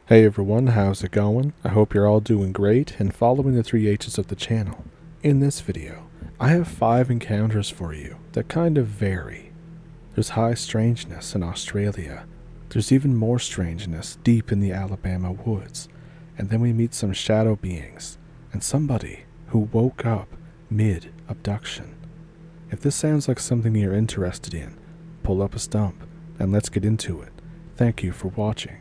Hey everyone, how's it going? I hope you're all doing great and following the 3H's of the channel. In this video, I have 5 encounters for you that kind of vary. There's high strangeness in Australia. There's even more strangeness deep in the Alabama woods. And then we meet some shadow beings and somebody who woke up mid-abduction. If this sounds like something you're interested in, pull up a stump and let's get into it. Thank you for watching.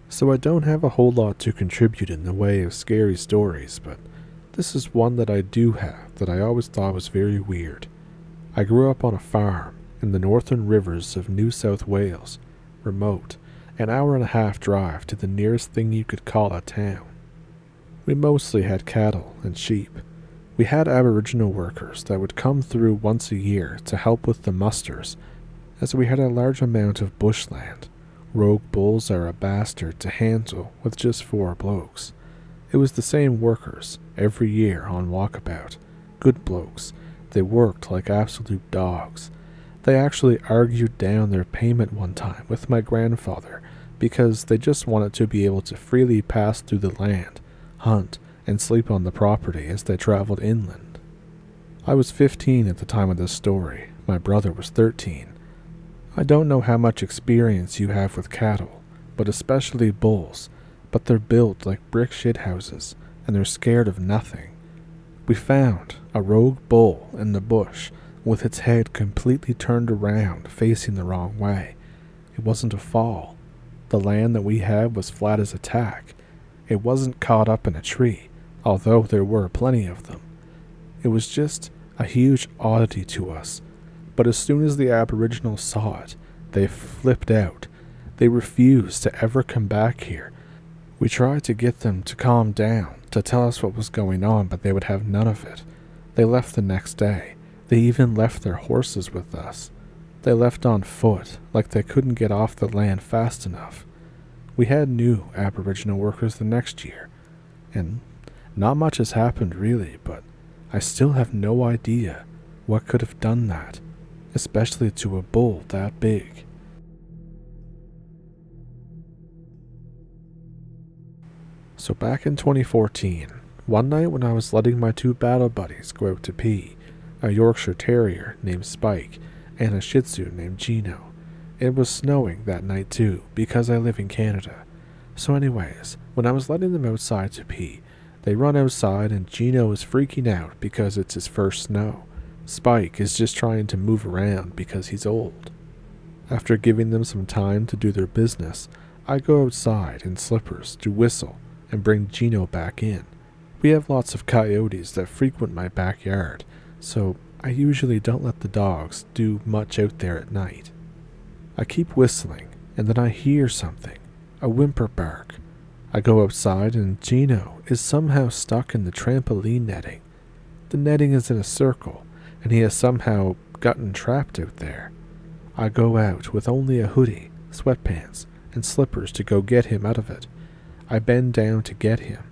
So I don't have a whole lot to contribute in the way of scary stories, but this is one that I do have that I always thought was very weird. I grew up on a farm in the northern rivers of New South Wales, remote, an hour-and-a-half drive to the nearest thing you could call a town. We mostly had cattle and sheep. We had Aboriginal workers that would come through once a year to help with the musters, as we had a large amount of bushland. Rogue bulls are a bastard to handle with just 4 blokes. It was the same workers every year on walkabout. Good blokes. They worked like absolute dogs. They actually argued down their payment one time with my grandfather because they just wanted to be able to freely pass through the land, hunt, and sleep on the property as they traveled inland. I was 15 at the time of this story. My brother was 13. I don't know how much experience you have with cattle, but especially bulls, but they're built like brick shithouses, and they're scared of nothing. We found a rogue bull in the bush with its head completely turned around, facing the wrong way. It wasn't a fall. The land that we had was flat as a tack. It wasn't caught up in a tree, although there were plenty of them. It was just a huge oddity to us. But as soon as the Aboriginals saw it, they flipped out. They refused to ever come back here. We tried to get them to calm down, to tell us what was going on, but they would have none of it. They left the next day. They even left their horses with us. They left on foot, like they couldn't get off the land fast enough. We had new Aboriginal workers the next year, and not much has happened really, but I still have no idea what could have done that. Especially to a bull that big. So back in 2014, one night when I was letting my 2 battle buddies go out to pee, a Yorkshire Terrier named Spike and a Shih Tzu named Gino. It was snowing that night too, because I live in Canada. So anyways, when I was letting them outside to pee, they run outside and Gino is freaking out because it's his first snow. Spike is just trying to move around because he's old. After giving them some time to do their business, I go outside in slippers to whistle and bring Gino back in. We have lots of coyotes that frequent my backyard, so I usually don't let the dogs do much out there at night. I keep whistling, and then I hear something, a whimper bark. I go outside and Gino is somehow stuck in the trampoline netting. The netting is in a circle, and he has somehow gotten trapped out there. I go out with only a hoodie, sweatpants, and slippers to go get him out of it. I bend down to get him,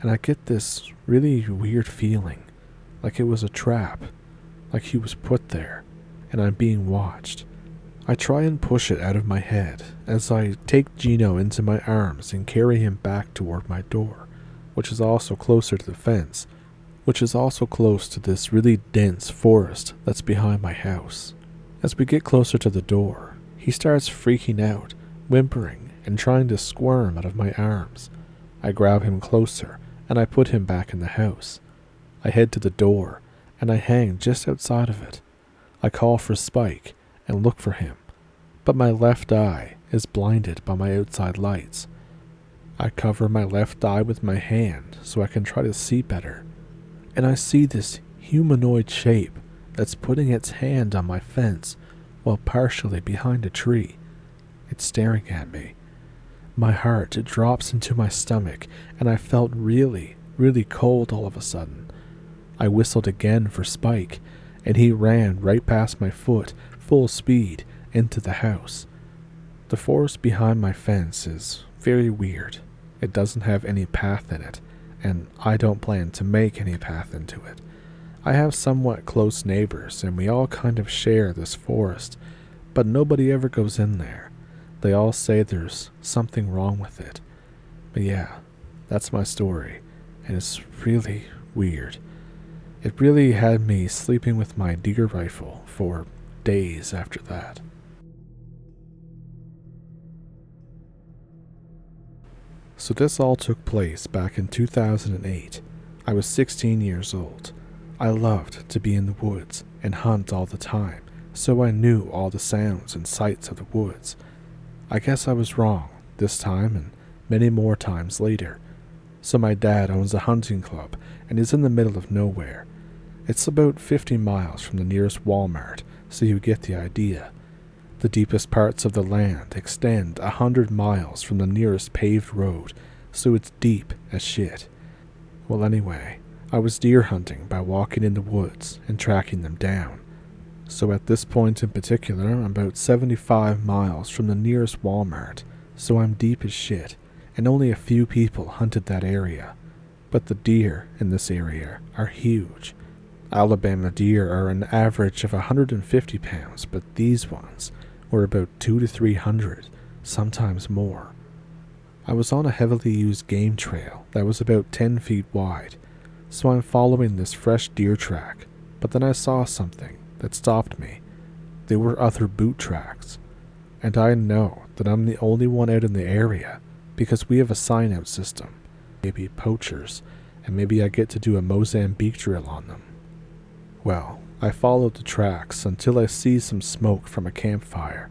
and I get this really weird feeling, like it was a trap, like he was put there, and I'm being watched. I try and push it out of my head as I take Gino into my arms and carry him back toward my door, which is also closer to the fence, which is also close to this really dense forest that's behind my house. As we get closer to the door, he starts freaking out, whimpering, and trying to squirm out of my arms. I grab him closer, and I put him back in the house. I head to the door, and I hang just outside of it. I call for Spike and look for him, but my left eye is blinded by my outside lights. I cover my left eye with my hand so I can try to see better. And I see this humanoid shape that's putting its hand on my fence while partially behind a tree. It's staring at me. My heart drops into my stomach, and I felt really, really cold all of a sudden. I whistled again for Spike, and he ran right past my foot, full speed, into the house. The forest behind my fence is very weird. It doesn't have any path in it, and I don't plan to make any path into it. I have somewhat close neighbors, and we all kind of share this forest, but nobody ever goes in there. They all say there's something wrong with it. But yeah, that's my story, and it's really weird. It really had me sleeping with my deer rifle for days after that. So this all took place back in 2008. I was 16 years old. I loved to be in the woods and hunt all the time, so I knew all the sounds and sights of the woods. I guess I was wrong this time and many more times later. So my dad owns a hunting club and is in the middle of nowhere. It's about 50 miles from the nearest Walmart, so you get the idea. The deepest parts of the land extend 100 miles from the nearest paved road, so it's deep as shit. Well, anyway, I was deer hunting by walking in the woods and tracking them down. So at this point in particular, I'm about 75 miles from the nearest Walmart, so I'm deep as shit, and only a few people hunted that area. But the deer in this area are huge. Alabama deer are an average of 150 pounds, but these ones were about 200 to 300, sometimes more. I was on a heavily used game trail that was about 10 feet wide, so I'm following this fresh deer track, but then I saw something that stopped me. There were other boot tracks, and I know that I'm the only one out in the area because we have a sign-out system, maybe poachers, and maybe I get to do a Mozambique drill on them. Well, I followed the tracks until I see some smoke from a campfire.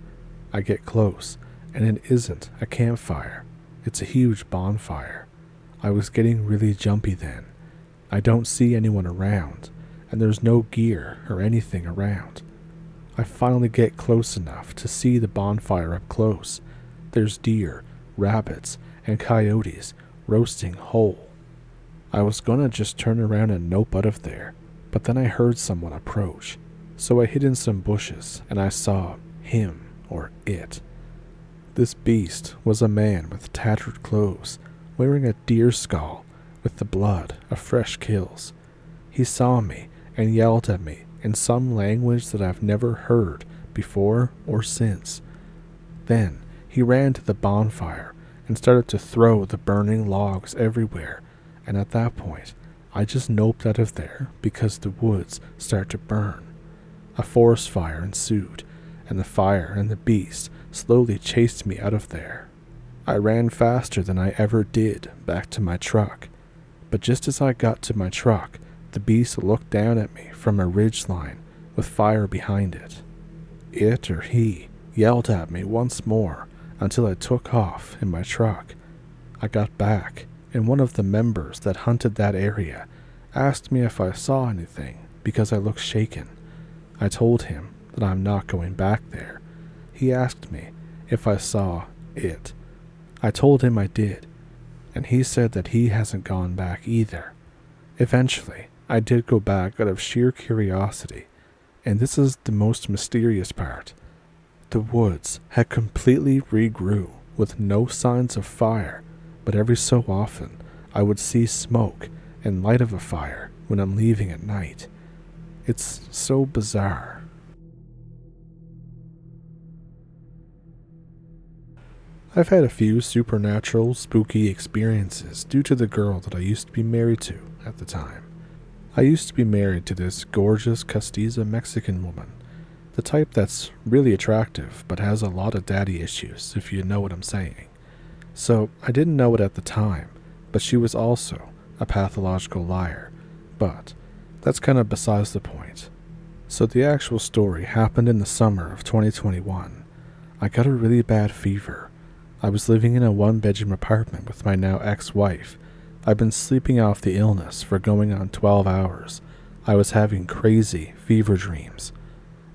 I get close, and it isn't a campfire. It's a huge bonfire. I was getting really jumpy then. I don't see anyone around, and there's no gear or anything around. I finally get close enough to see the bonfire up close. There's deer, rabbits, and coyotes roasting whole. I was gonna just turn around and nope out of there, but then I heard someone approach, so I hid in some bushes and I saw him or it. This beast was a man with tattered clothes, wearing a deer skull with the blood of fresh kills. He saw me and yelled at me in some language that I've never heard before or since. Then he ran to the bonfire and started to throw the burning logs everywhere, and at that point, I just noped out of there because the woods started to burn. A forest fire ensued, and the fire and the beast slowly chased me out of there. I ran faster than I ever did back to my truck, but just as I got to my truck, the beast looked down at me from a ridge line with fire behind it. It or he yelled at me once more until I took off in my truck. I got back, and one of the members that hunted that area asked me if I saw anything because I looked shaken. I told him that I'm not going back there. He asked me if I saw it. I told him I did, and he said that he hasn't gone back either. Eventually, I did go back out of sheer curiosity, and this is the most mysterious part. The woods had completely regrew with no signs of fire, but every so often I would see smoke and light of a fire when I'm leaving at night. It's so bizarre. I've had a few supernatural, spooky experiences due to the girl that I used to be married to at the time. I used to be married to this gorgeous castiza Mexican woman, the type that's really attractive but has a lot of daddy issues, if you know what I'm saying. So I didn't know it at the time, but she was also a pathological liar. But that's kind of besides the point. So the actual story happened in the summer of 2021. I got a really bad fever. I was living in a one-bedroom apartment with my now ex-wife. I've been sleeping off the illness for going on 12 hours. I was having crazy fever dreams.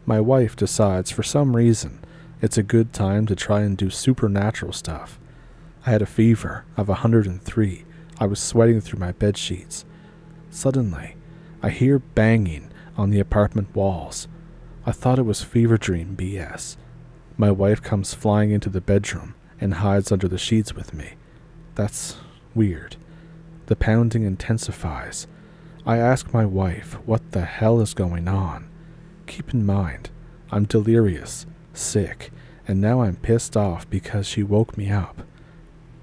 My wife decides for some reason it's a good time to try and do supernatural stuff. I had a fever of 103. I was sweating through my bed sheets. Suddenly, I hear banging on the apartment walls. I thought it was fever dream BS. My wife comes flying into the bedroom and hides under the sheets with me. That's weird. The pounding intensifies. I ask my wife what the hell is going on. Keep in mind, I'm delirious, sick, and now I'm pissed off because she woke me up.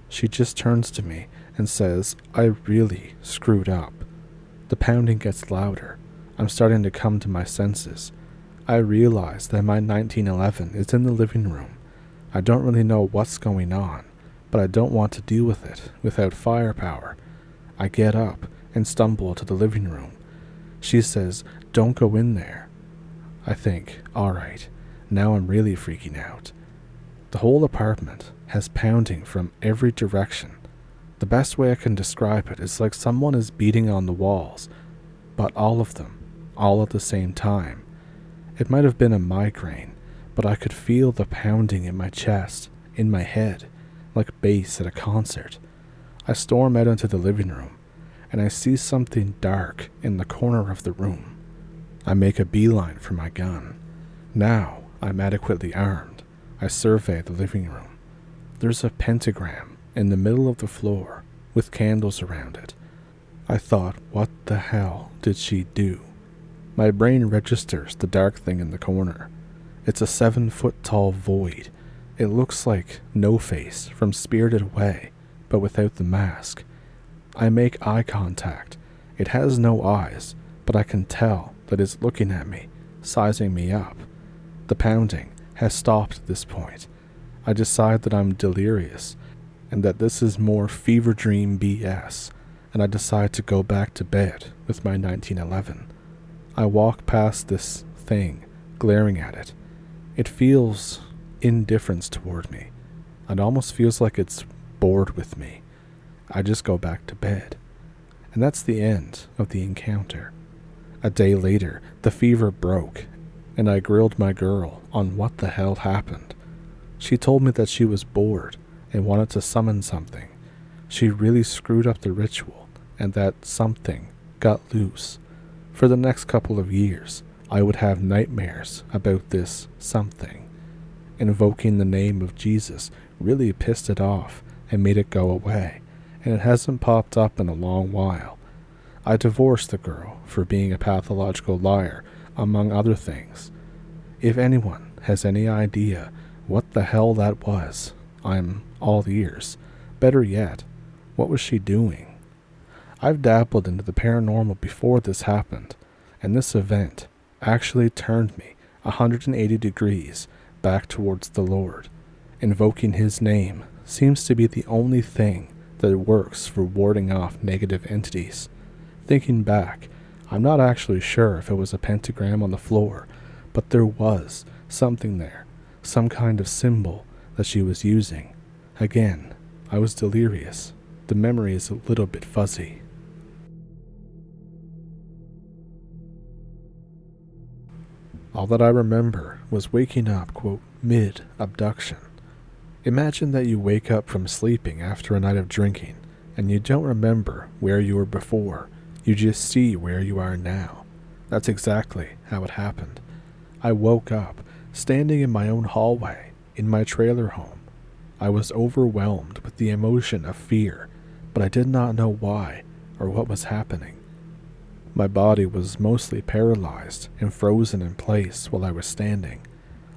She just turns to me and says, I really screwed up. The pounding gets louder. I'm starting to come to my senses. I realize that my 1911 is in the living room. I don't really know what's going on, but I don't want to deal with it without firepower. I get up and stumble to the living room. She says, don't go in there. I think, alright, now I'm really freaking out. The whole apartment has pounding from every direction. The best way I can describe it is like someone is beating on the walls, but all of them, all at the same time. It might have been a migraine, but I could feel the pounding in my chest, in my head, like bass at a concert. I storm out into the living room, and I see something dark in the corner of the room. I make a beeline for my gun. Now I'm adequately armed. I survey the living room. There's a pentagram in the middle of the floor with candles around it. I thought, what the hell did she do? My brain registers the dark thing in the corner. It's a 7-foot-tall void. It looks like No-Face from Spirited Away, but without the mask. I make eye contact. It has no eyes, but I can tell that it's looking at me, sizing me up. The pounding has stopped at this point. I decide that I'm delirious, and that this is more fever dream BS, and I decide to go back to bed with my 1911. I walk past this thing, glaring at it. It feels indifference toward me. It almost feels like it's bored with me. I just go back to bed. And that's the end of the encounter. A day later, the fever broke, and I grilled my girl on what the hell happened. She told me that she was bored and wanted to summon something. She really screwed up the ritual, and that something got loose. For the next couple of years, I would have nightmares about this something. Invoking the name of Jesus really pissed it off and made it go away, and it hasn't popped up in a long while. I divorced the girl for being a pathological liar, among other things. If anyone has any idea what the hell that was, I'm all ears. Better yet, what was she doing? I've dabbled into the paranormal before this happened, and this event actually turned me 180 degrees back towards the Lord. Invoking his name seems to be the only thing that works for warding off negative entities. Thinking back, I'm not actually sure if it was a pentagram on the floor, but there was something there, some kind of symbol that she was using. Again, I was delirious. The memory is a little bit fuzzy. All that I remember was waking up, quote, Mid Abduction. Imagine that you wake up from sleeping after a night of drinking, and you don't remember where you were before. You just see where you are now. That's exactly how it happened. I woke up, standing in my own hallway, in my trailer home. I was overwhelmed with the emotion of fear, but I did not know why or what was happening. My body was mostly paralyzed and frozen in place while I was standing.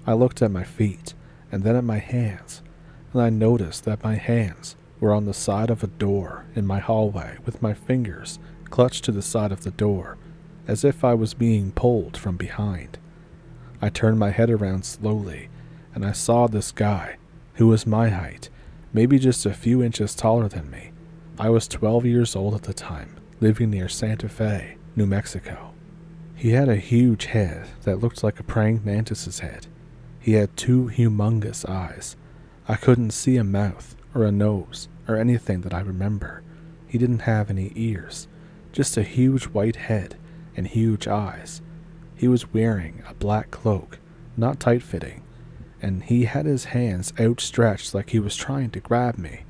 I looked at my feet and then at my hands, and I noticed that my hands were on the side of a door in my hallway with my fingers clutched to the side of the door, as if I was being pulled from behind. I turned my head around slowly, and I saw this guy, who was my height, maybe just a few inches taller than me. I was 12 years old at the time, living near Santa Fe, New Mexico. He had a huge head that looked like a praying mantis's head. He had 2 humongous eyes. I couldn't see a mouth or a nose or anything that I remember. He didn't have any ears, just a huge white head and huge eyes. He was wearing a black cloak, not tight-fitting, and he had his hands outstretched like he was trying to grab me.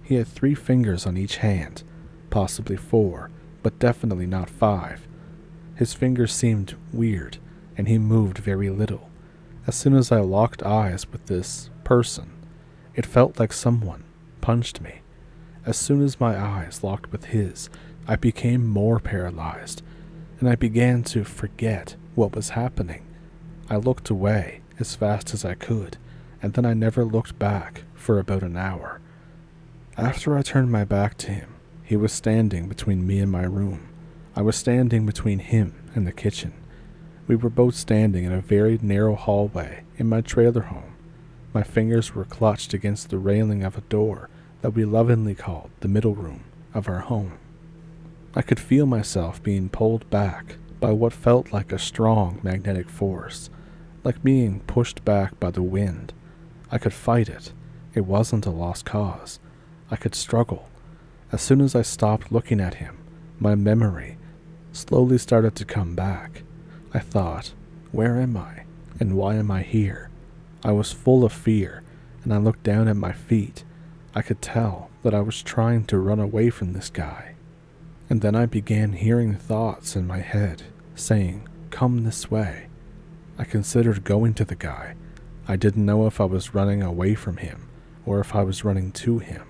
He had 3 fingers on each hand, possibly 4, but definitely not 5. His fingers seemed weird, and he moved very little. As soon as I locked eyes with this person, it felt like someone punched me. As soon as my eyes locked with his, I became more paralyzed, and I began to forget what was happening. I looked away as fast as I could, and then I never looked back for about an hour. After I turned my back to him, he was standing between me and my room. I was standing between him and the kitchen. We were both standing in a very narrow hallway in my trailer home. My fingers were clutched against the railing of a door that we lovingly called the middle room of our home. I could feel myself being pulled back by what felt like a strong magnetic force, like being pushed back by the wind. I could fight it. It wasn't a lost cause. I could struggle. As soon as I stopped looking at him, my memory slowly started to come back. I thought, where am I? And why am I here? I was full of fear, and I looked down at my feet. I could tell that I was trying to run away from this guy. And then I began hearing thoughts in my head, saying, come this way. I considered going to the guy. I didn't know if I was running away from him, or if I was running to him.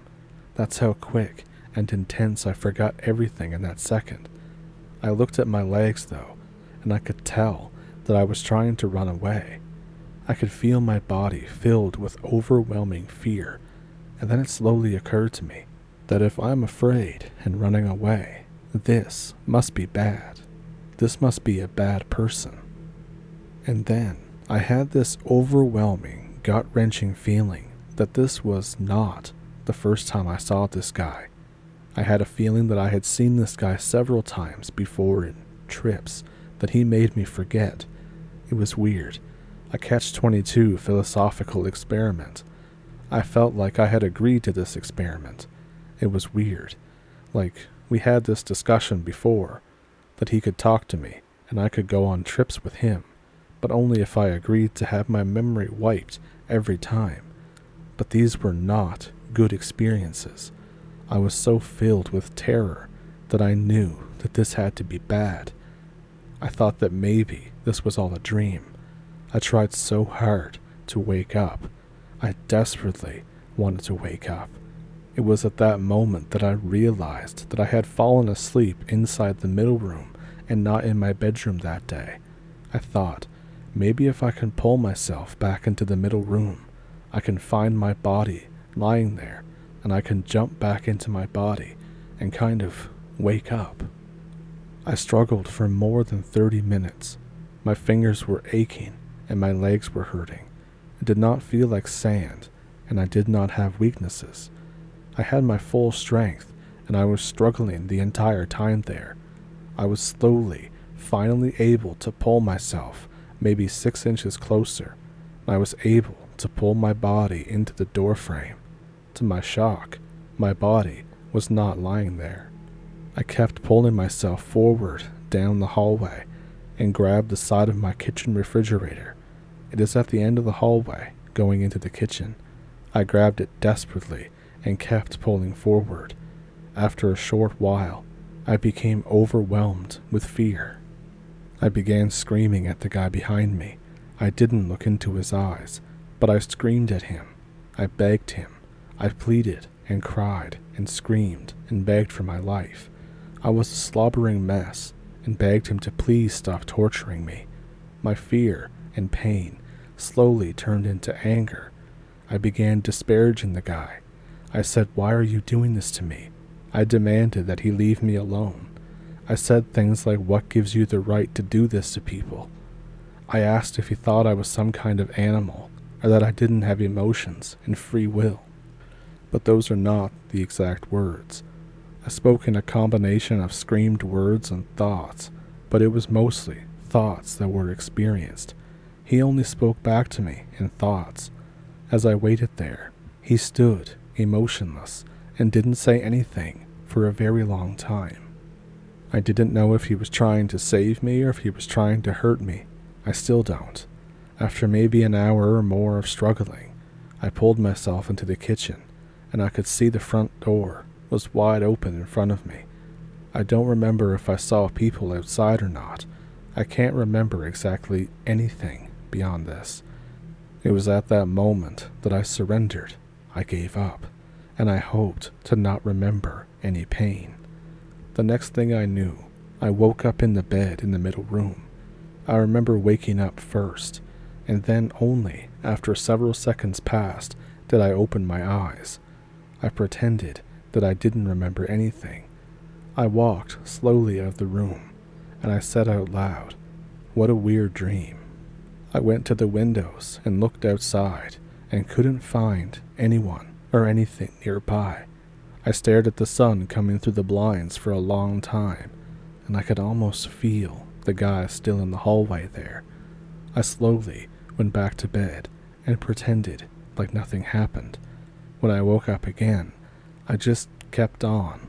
That's how quick and intense I forgot everything in that second. I looked at my legs, though, and I could tell that I was trying to run away. I could feel my body filled with overwhelming fear, and then it slowly occurred to me that if I'm afraid and running away, this must be bad. This must be a bad person. And then I had this overwhelming, gut-wrenching feeling that this was not the first time I saw this guy. I had a feeling that I had seen this guy several times before in trips that he made me forget. It was weird. A catch-22 philosophical experiment. I felt like I had agreed to this experiment. It was weird. Like we had this discussion before, that he could talk to me and I could go on trips with him, but only if I agreed to have my memory wiped every time. But these were not good experiences. I was so filled with terror that I knew that this had to be bad. I thought that maybe this was all a dream. I tried so hard to wake up. I desperately wanted to wake up. It was at that moment that I realized that I had fallen asleep inside the middle room and not in my bedroom that day. I thought, maybe if I can pull myself back into the middle room, I can find my body lying there, and I can jump back into my body and kind of wake up. I struggled for more than 30 minutes. My fingers were aching and my legs were hurting. It did not feel like sand, and I did not have weaknesses. I had my full strength, and I was struggling the entire time there. I was slowly, finally able to pull myself maybe 6 inches closer. I was able to pull my body into the doorframe. To my shock, my body was not lying there. I kept pulling myself forward down the hallway and grabbed the side of my kitchen refrigerator. It is at the end of the hallway going into the kitchen. I grabbed it desperately and kept pulling forward. After a short while, I became overwhelmed with fear. I began screaming at the guy behind me. I didn't look into his eyes, but I screamed at him. I begged him. I pleaded and cried and screamed and begged for my life. I was a slobbering mess and begged him to please stop torturing me. My fear and pain slowly turned into anger. I began disparaging the guy. I said, "Why are you doing this to me?" I demanded that he leave me alone. I said things like, "What gives you the right to do this to people?" I asked if he thought I was some kind of animal, or that I didn't have emotions and free will. But those are not the exact words. I spoke in a combination of screamed words and thoughts, but it was mostly thoughts that were experienced. He only spoke back to me in thoughts. As I waited there, he stood emotionless and didn't say anything for a very long time. I didn't know if he was trying to save me or if he was trying to hurt me. I still don't. After maybe an hour or more of struggling, I pulled myself into the kitchen, and I could see the front door was wide open in front of me. I don't remember if I saw people outside or not. I can't remember exactly anything beyond this. It was at that moment that I surrendered. I gave up, and I hoped to not remember any pain. The next thing I knew, I woke up in the bed in the middle room. I remember waking up first. and then only after several seconds passed did I open my eyes. I pretended that I didn't remember anything. I walked slowly out of the room, and I said out loud, "What a weird dream." I went to the windows and looked outside and couldn't find anyone or anything nearby. I stared at the sun coming through the blinds for a long time, and I could almost feel the guy still in the hallway there. I slowly went back to bed and pretended like nothing happened. When I woke up again, I just kept on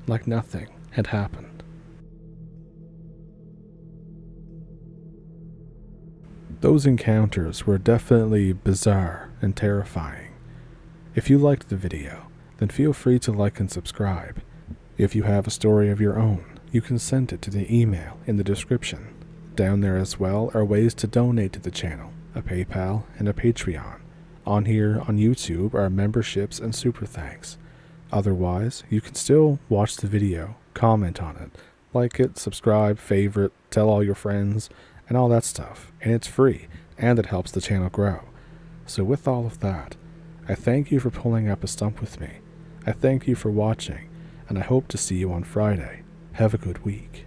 like nothing had happened. Those encounters were definitely bizarre and terrifying. If you liked the video, then feel free to like and subscribe. If you have a story of your own, you can send it to the email in the description. Down there as well are ways to donate to the channel, a PayPal and a Patreon. On here on YouTube are memberships and super thanks. Otherwise, you can still watch the video, comment on it, like it, subscribe, favorite, tell all your friends, and all that stuff, and it's free, and it helps the channel grow. So with all of that, I thank you for pulling up a stump with me. I thank you for watching, and I hope to see you on Friday. Have a good week.